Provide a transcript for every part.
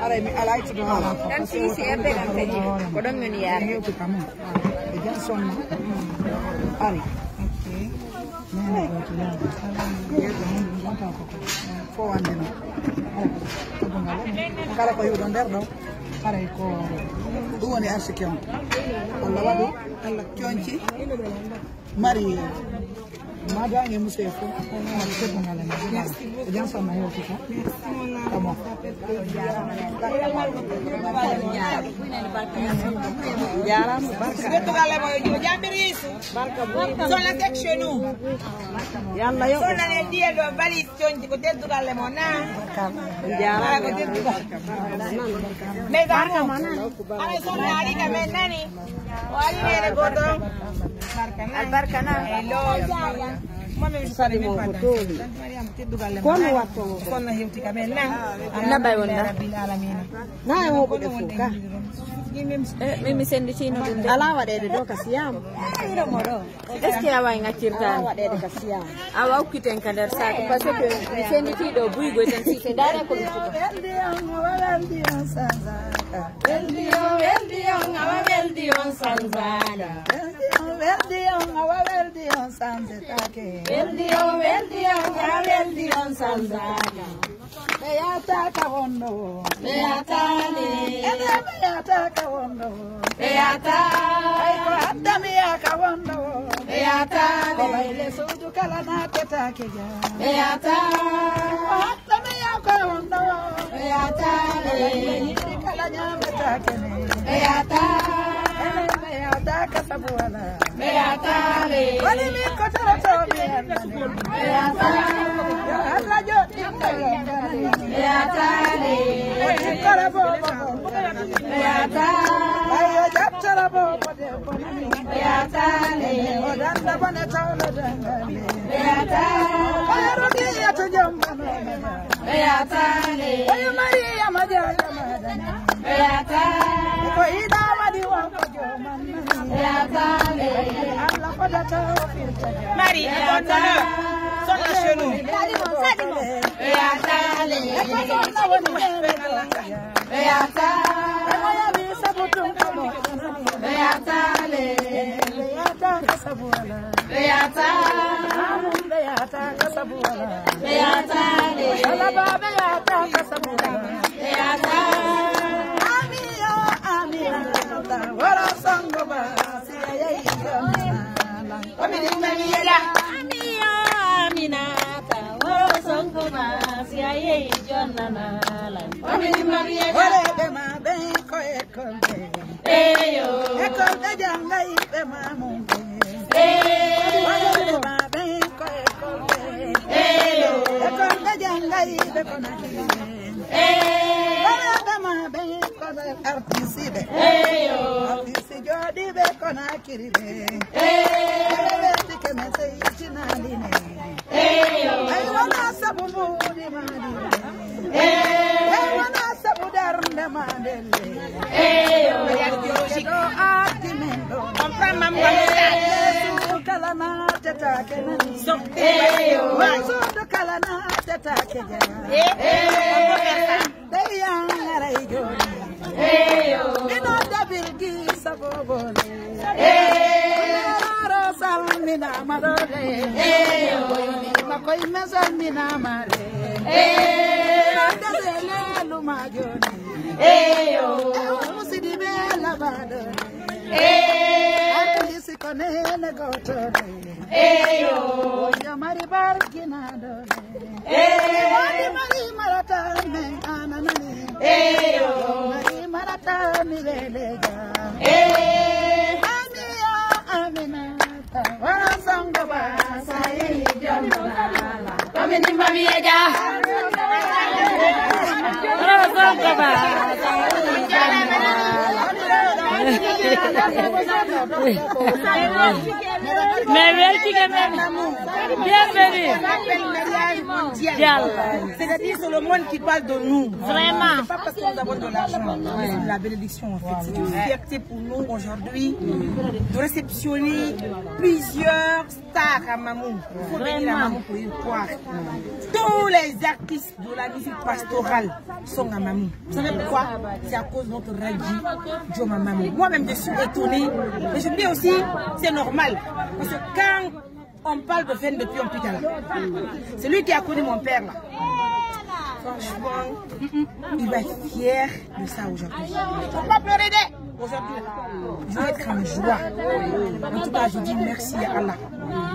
Are mi alay to ala. Dan si ebe kan tadi. Kodon ngani ya. Ngeu to kamu. E jan sonna. Ari. Okay. Nene go to ya. Ngeu to mun ngonta ko. Fo wande no. Kala ko yudo nder do. Are ko du woni arsikion. Allah wadi Allah kionci. Mari Madame et monsieur Fou, bien ça m'a dit ça. Comment? Yaram, sebetu kale boyo jambiri Yesu. Sona tek chez nous. Yalla yo. Sona ne die do bali tonji ko tetu kale mona. Yaram ko tetu. Me barka mana. Are sona ali ka menani. Wali ne godo. Barkana. Hello. Mami misari mo foto. Kono wato. Kono hewti ka men nan. Na bay wonda. Na mo bodo fuka. Mimi sendi chino dinde. Ala wade do kasiyam. Ira moro. Est-ce que awa ngakirta? Wade do kasiyam. Awa ukiten kadar sa parce que mi sendi ti do buy go tan si dara ko lutu. Beata kawondo, Beata ni, beata kawondo, Beata, ko adami kawondo, Beata, ko baile suju kala na teta keja, Beata, adami kawondo, Beata, ni kala nyame takene, Beata, beata kasabuala, Beata, wali mi ko tarato mi, Beata, Allah jo Beata, Beata, ayo japtara bobo de Beata, odanda bone tawlo dangale Beata, ayo diya to jambano Beata, ayo Maria majala madana Beata, ko ida wadi wa ko jomanna Beata, Allah ko da tawfirta Maria, Beata, sonna chenu Beata, Beata, ayo mi sabutum kamo Beata, beata kasabuala Beata, beata kasabuala Beata, alaba beata kasabuala Beata, Amia, Amia, wara sango ba siya wara be ma be ko ekonde ekonde janga ibe ma mungu wara be ma be ko ekonde ekonde janga ibe konaki wara be ma be ko artisi be artisi jodi be konaki be wara be ke me sei chinali ne ay wana sabu di mali ay wana sabu darnde mandele do atimendo Mamma kala na teta kenani wazo do kala na teta kejana de yangara ijoni ino dabilgi sabobole ro salmina madole makoy mezamina mare dazele lumajoni musidi bela badone akisi konene gotone yo mari barkina dole mari marata men ananani mari marata milelega amia aminata wasanga ba sai jamala Komini mami aja. Wasanga ba. Mais merci quand même. Bienvenue. mondial. C'est-à-dire c'est le monde qui parle de nous. Vraiment. C'est pas parce que nous avons de l'argent, mais c'est de la bénédiction en fait. C'est une fierté pour nous aujourd'hui de réceptionner plusieurs stars à Mamou. Il faut venir à Mamou pour y croire. Tous les artistes de la musique pastorale sont à Mamou. Vous savez pourquoi? C'est à cause de notre Radji Joma Mamou. Moi-même je suis étonnée, mais je me dis aussi c'est normal. Parce que quand on parle de Fen depuis un putain là, c'est lui qui a connu mon père là. Franchement, il va être fier de ça aujourd'hui. Il ne faut pas pleurer aujourd'hui. Je vais être en joie. En tout cas, je dis merci à Allah.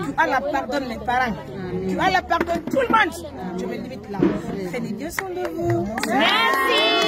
Que Allah pardonne mes parents. Que Allah pardonne tout le monde. Je me limite là. Faites bien soin de vous. Merci.